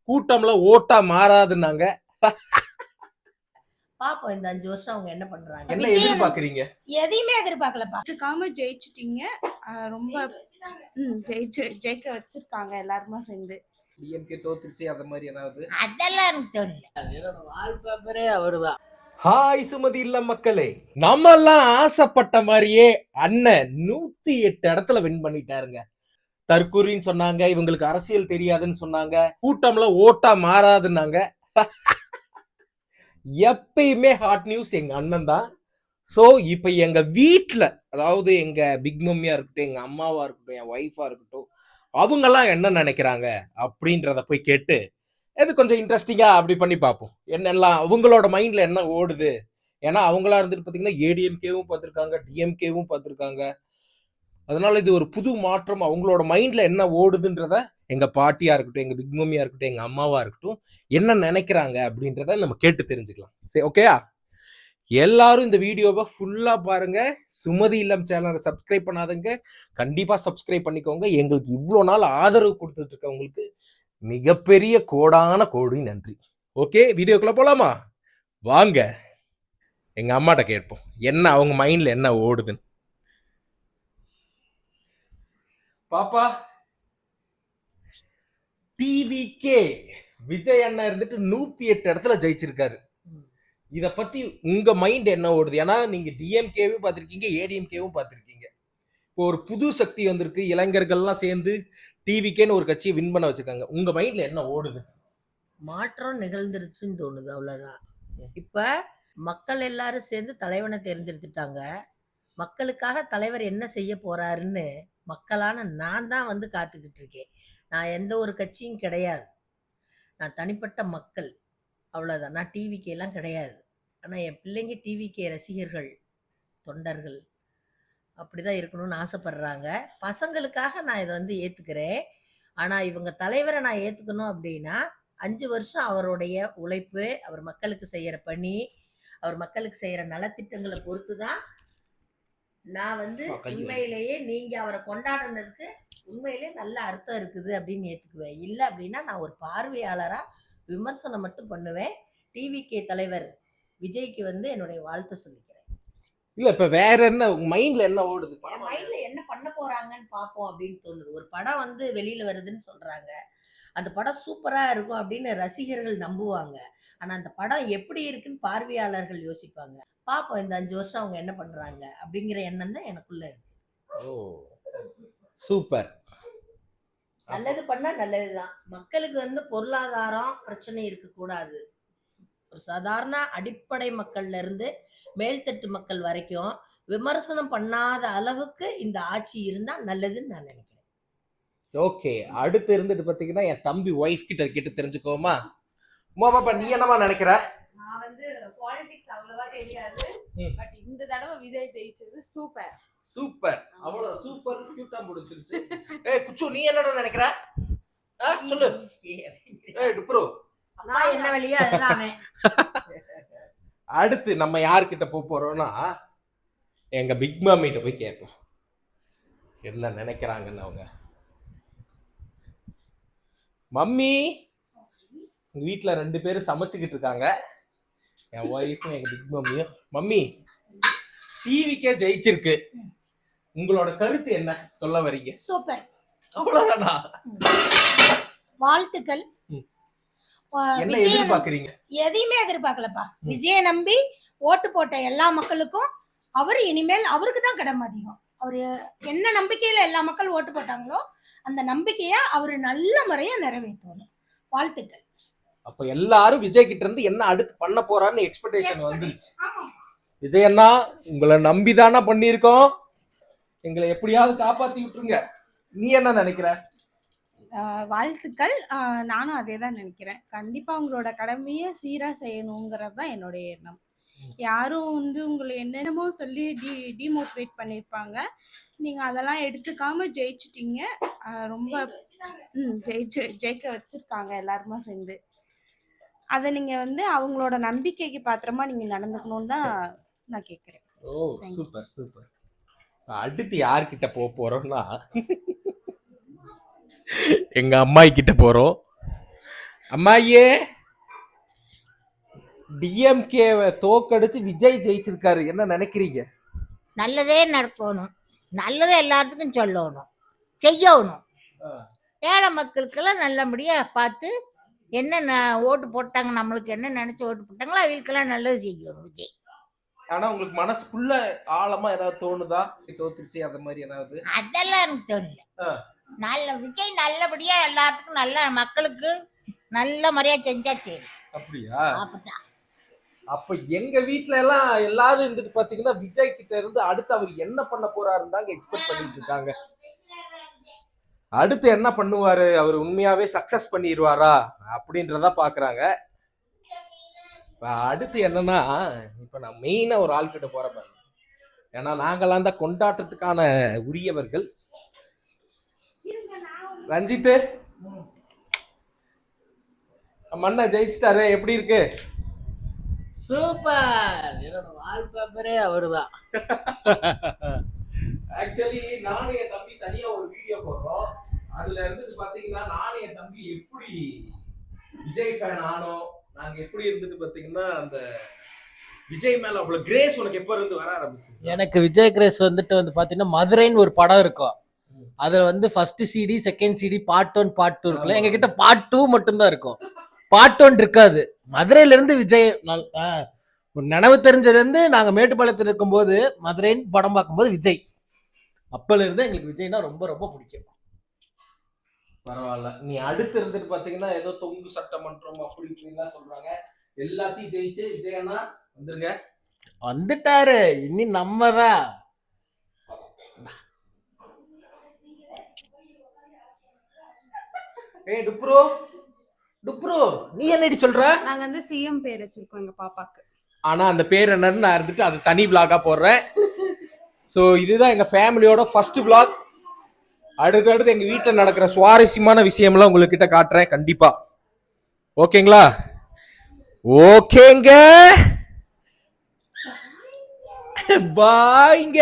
கூட்டம்ல ஓட்டா மாறாதுன்னாங்க. பாப்போம் இந்த 5 வருஷம் அவங்க என்ன பண்றாங்க. என்ன எதிர்பார்க்கறீங்க? எதையுமே எதிர்பார்க்கலப்பா. இதுக்காம ஜெயிச்சிட்டீங்க. ரொம்ப ஜெயிக்க வச்சிருக்காங்க எல்லாருமே சேர்ந்து. டிஎம்கே தோத்துருச்சு அந்த மாதிரி ஏதாவது? அதெல்லாம் எனக்கு தெரியல. வால்பேப்பரே அவருதான். ஹாய் சுமதி இல்ல மக்களே, நம்ம எல்லாம் ஆசைப்பட்ட மாதிரியே அண்ணன் 108 இடத்துல வின் பண்ணிட்டாருங்க. தற்கூரின்னு சொன்னாங்க, இவங்களுக்கு அரசியல் தெரியாதுன்னு சொன்னாங்க, கூட்டம்ல ஓட்டா மாறாதுன்னாங்க. எப்பயுமே ஹாட் நியூஸ் எங்க அண்ணன் தான். சோ இப்ப எங்க வீட்டுல, அதாவது எங்க பிக் மம்மியா இருக்கட்டும், எங்க அம்மாவா இருக்கட்டும், என் ஒய்ஃபா இருக்கட்டும், அவங்க எல்லாம் என்ன நினைக்கிறாங்க அப்படின்றத போய் கேட்டு இது கொஞ்சம் இன்ட்ரெஸ்டிங்கா அப்படி பண்ணி பார்ப்போம். என்னெல்லாம் அவங்களோட மைண்ட்ல என்ன ஓடுது. ஏன்னா அவங்களா இருந்துட்டு பாத்தீங்கன்னா ஏடிஎம்கேவும் பார்த்திருக்காங்க, டிஎம்கேவும் பார்த்திருக்காங்க. அதனால இது ஒரு புது மாற்றம். அவங்களோட மைண்ட்ல என்ன ஓடுதுன்றத எங்க பாட்டியா இருக்கட்டும், எங்க பிக் மம்மியா இருக்கட்டும், எங்க அம்மாவா இருக்கட்டும் என்ன நினைக்கிறாங்க அப்படின்றத நம்ம கேட்டு தெரிஞ்சுக்கலாம். சரி, ஓகேயா? எல்லாரும் இந்த வீடியோவை ஃபுல்லா பாருங்க. சுமதி இல்லம் சேனலை சப்ஸ்கிரைப் பண்ணாதங்க, கண்டிப்பா சப்ஸ்கிரைப் பண்ணிக்கோங்க. எங்களுக்கு இவ்வளோ நாள் ஆதரவு கொடுத்துட்டு இருக்கவங்களுக்கு மிகப்பெரிய கோடான கோடி நன்றி. ஓகே, வீடியோக்குள்ள போலாமா? வாங்க எங்க அம்மாட்ட கேட்போம் என்ன அவங்க மைண்ட்ல என்ன ஓடுதுன்னு. பாப்பா, டிவிகே விஜய் அண்ணா இருந்துட்டு 108 இடத்துல ஜெயிச்சிருக்காரு. இத பத்தி உங்க மைண்ட் என்ன ஓடுது? ஏன்னா நீங்க டிஎம்கேவும் பார்த்திருக்கீங்க, ஏடிஎம்கேவும் பார்த்திருக்கீங்க. இப்போ ஒரு புது சக்தி வந்திருக்கு, இளைஞர்கள்லாம் சேர்ந்து டிவிகேன்னு ஒரு கட்சியை வின் பண்ண வச்சிருக்காங்க. உங்க மைண்ட்ல என்ன ஓடுது? மாற்றம் நிகழ்ந்துருச்சுன்னு தோணுது, அவ்வளவுதான். இப்ப மக்கள் எல்லாரும் சேர்ந்து தலைவனை தேர்ந்தெடுத்துட்டாங்க. மக்களுக்காக தலைவர் என்ன செய்ய போறாருன்னு மக்களான நான் தான் வந்து காத்துக்கிட்டு இருக்கேன். நான் எந்த ஒரு கட்சியும் கிடையாது, நான் தனிப்பட்ட மக்கள், அவ்வளோதான். நான் டிவிகே எல்லாம் கிடையாது. ஆனால் என் பிள்ளைங்க டிவிகே ரசிகர்கள், தொண்டர்கள் அப்படிதான் இருக்கணும்னு ஆசைப்படுறாங்க. பசங்களுக்காக நான் இதை வந்து ஏற்றுக்கிறேன். ஆனால் இவங்க தலைவரை நான் ஏற்றுக்கணும் அப்படின்னா 5 வருஷம் அவருடைய உழைப்பு, அவர் மக்களுக்கு செய்கிற பணி, அவர் மக்களுக்கு செய்கிற நலத்திட்டங்களை பொறுத்து தான் நான் வந்து உண்மையிலேயே நீங்கள் அவரை கொண்டாடுனதுக்கு உண்மையிலே நல்ல அர்த்தம் இருக்குது அப்படின்னு ஏற்றுக்குவேன். இல்லை அப்படின்னா நான் ஒரு பார்வையாளராக விமர்சனம் மட்டும் பண்ணுவேன். டிவிகே தலைவர் விஜய்க்கு வந்து என்னுடைய வாழ்த்து சொல்லிக்கிறேன். இல்ல இப்ப வேற என்ன உங்க மைண்ட்ல என்ன ஓடுது? மைண்ட்ல என்ன பண்ண போறாங்கன்னு பார்ப்போம் அப்படின்னு தோணுது. ஒரு படம் வந்து வெளியில வருதுன்னு சொல்றாங்க, அந்த படம் சூப்பரா இருக்கும் அப்படின்னு ரசிகர்கள் நம்புவாங்க. ஆனா அந்த படம் எப்படி இருக்குன்னு பார்வையாளர்கள் யோசிப்பாங்க. பார்ப்போம் இந்த 5 வருஷம் அவங்க என்ன பண்றாங்க அப்படிங்கிற எண்ணம் தான் எனக்குள்ள இருக்கு. ஓ சூப்பர். நல்லது பண்ணா நல்லதுதான். மக்களுக்கு வந்து பொருளாதாரம் பிரச்சனை இருக்கக்கூடாது. ஒரு சாதாரண அடிப்படை மக்கள்ல இருந்து மேல்தட்டு மக்கள் வரைக்கும் விமர்சனம் பண்ணாத அளவுக்கு இந்த ஆட்சி இருந்தா நல்லதுன்னு நான் நினைக்கிறேன். ஓகே, அடுத்து இருந்துட்டு பாத்தீங்கன்னா என் தம்பி ஒய்ஃப் கிட்ட கேட்டு தெரிஞ்சுக்கோமா. பாப்பா நீ என்னமா நினைக்கிற? நான் வந்து பாலிடிக்ஸ் அவ்வளவா தெரியாது, பட் இந்த தடவை விஜய் ஜெயிச்சது சூப்பர். சூப்பர், அவ்வளவு சூப்பர், கியூட்டா முடிச்சிருச்சு. ஏய் குச்சு, நீ என்னடா நினைக்கிற? சொல்லு. ஏய் டுப்ரோ, நான் என்ன வழியா அதுதான். அடுத்து நம்ம யார்கிட்ட போறோம்னா எங்க பிக் மம்மிட்ட போய் கேட்போம் என்ன நினைக்கிறாங்கன்னு. அவங்க மம்மி, எங்க வீட்டுல 2 பேரும் சமைச்சுக்கிட்டு இருக்காங்க, என் ஒய்ஃபும் எங்க பிக் மம்மியும். மம்மி, டிவிக்கே ஜெயிச்சிருக்கு, உங்களோட கருத்து என்ன சொல்ல வரீங்க? சூப்பர், அவ்வளவுதானா? வாழ்த்துக்கள். என்ன எதிர்பார்க்கறீங்க? எதையுமே எதிர்பார்க்கலப்பா. விஜய நம்பி ஓட்டு போட்ட எல்லா மக்களுக்கும் அவரு இனிமேல் அவருக்கு தான் கடமை அதிகம். அவரு என்ன நம்பிக்கையில எல்லா மக்கள் ஓட்டு போட்டாங்களோ அந்த நம்பிக்கைய அவரு நல்ல முறையா நிறைவேற்றணும். வாழ்த்துக்கள். அப்ப எல்லாரும் விஜய் கிட்ட இருந்து என்ன அடுத்து பண்ண போறான்னு எக்ஸ்பெக்டேஷன் வந்துருச்சு. விஜய் அண்ணா, உங்களை நம்பிதானா பண்ணியிருக்கோம், எங்களை எப்படியாவது காப்பாத்தி விட்டுருங்க. நீ என்ன நினைக்கிற? வாழ்த்துக்கள். நானும் அதே தான் நினைக்கிறேன். கண்டிப்பா உங்களோட கடமையை சீரா செய்யணுங்கிறது தான் என்னுடைய எண்ணம். யாரும் வந்து உங்களை என்னென்னமோ சொல்லி டிமோட்டிவேட் பண்ணியிருப்பாங்க, நீங்க அதெல்லாம் எடுத்துக்காம ஜெயிச்சிட்டீங்க. ரொம்ப ஜெயிக்க வச்சிருக்காங்க எல்லாருமே சேர்ந்து. அதை நீங்க வந்து அவங்களோட நம்பிக்கைக்கு பாத்திரமா நீங்க நடந்துக்கணும்னு தான் நான் கேட்கிறேன். ஓ சூப்பர் சூப்பர். அடுத்து யார்கிட்ட போறோம்னா எங்க அம்மாய் கிட்ட போறோம். அம்மாயே, டிஎம்கேவை தோக்கடிச்சு விஜய் ஜெயிச்சிருக்காரு, என்ன நினைக்கிறீங்க? நல்லதே நடக்கணும், நல்லதே எல்லாத்துக்கும் சொல்லணும், செய்யணும். ஏழை மக்களுக்கெல்லாம் நல்லபடியாக பார்த்து என்ன ஓட்டு போட்டாங்க, நம்மளுக்கு என்ன நினச்சி ஓட்டு போட்டாங்களோ அவங்களுக்கெல்லாம் நல்லது செய்யணும் விஜய். ஆனா உங்களுக்கு மனசுக்குள்ள ஆழமா ஏதாவது தோணுதா தோத்துருச்சு அந்த மாதிரி ஏதாவது? அதெல்லாம் எனக்கு தோணல. நல்ல விஜய் நல்லபடியா எல்லாத்துக்கும் நல்ல மக்களுக்கு நல்ல முறையா செஞ்சா சரி. அப்படியா? அப்பதான் அப்ப எங்க வீட்ல எல்லாம் எல்லாரும் இருந்துட்டு பாத்தீங்கன்னா விஜய் கிட்ட இருந்து அடுத்து அவர் என்ன பண்ண போறாருன்னு தாங்க எக்ஸ்பெக்ட் பண்ணிட்டு இருக்காங்க. அடுத்து என்ன பண்ணுவாரு, அவர் உண்மையாவே சக்சஸ் பண்ணிடுவாரா அப்படின்றத பாக்குறாங்க. இப்ப அடுத்து என்னன்னா, இப்ப நான் மெயினா ஒரு ஆள் கிட்ட போறேன் பாருங்க. ஏன்னா நாங்கெல்லாம் தான் கொண்டாட்டத்துக்கான உரியவர்கள். ரஞ்சித், மண்ணை ஜெயிச்சிட்டாரு, எப்படி இருக்கு? சூப்பர். என்னோட வால்பேப்பரே அவருதான். ஆக்சுவலி நானும் என் தம்பி தனியா ஒரு வீடியோ போடுறோம். அதுல இருந்து பாத்தீங்கன்னா நானும் என் தம்பி எப்படி விஜய் ஃபேன் ஆனோம், நாங்க எப்படி இருந்துட்டு பாத்தீங்கன்னா அந்த விஜய் மேல அவ்வளவு கிரேஸ் உனக்கு எப்ப இருந்து வர ஆரம்பிச்சு? எனக்கு விஜய் கிரேஸ் வந்துட்டு பாத்தீங்கன்னா மதுரைன்னு ஒரு படம் இருக்கும். அதுல first CD, second CD, part 1 part 2 இருக்குல்ல. எங்க கிட்ட பார்ட் 2 மட்டும்தான் இருக்கும், பார்ட் 1 இருக்காது. மதுரையில இருந்து விஜய் ஒரு நினைவு தெரிஞ்சதுல இருந்து நாங்க மேட்டுப்பாளையத்தில் இருக்கும்போது மதுரைன்னு படம் பார்க்கும்போது விஜய், அப்பல இருந்து எங்களுக்கு விஜய்னா ரொம்ப ரொம்ப பிடிக்கும். பரவாயில்ல. நீ அடுத்து இருந்துட்டு பாத்தீங்கன்னா ஏதோ தொங்கு சட்டமன்றம் அப்படி இப்படின்லாம் சொல்றாங்க, எல்லாத்தையும் ஜெயிச்சு விஜய் அண்ணா வந்துருங்க. வந்துட்டாரு, இனி நம்மதான். ஏய் டுப்ரோ, டுப்ரோ நீ என்னடி சொல்ற? நாங்க சிஎம் பேர் வச்சிருக்கோம் எங்க பாப்பாக்கு. ஆனா அந்த பேர் என்னன்னு நான் இருந்துட்டு அது தனி விளாகா போடுறேன். ஸோ இதுதான் எங்க ஃபேமிலியோட ஃபர்ஸ்ட் விளாக். அடுத்தடுத்து எங்க வீட்டில் நடக்கிற சுவாரஸ்யமான விஷயம்லாம் உங்ககிட்ட காட்டுறேன் கண்டிப்பா. ஓகேங்களா? ஓகேங்க, பாய்ங்க.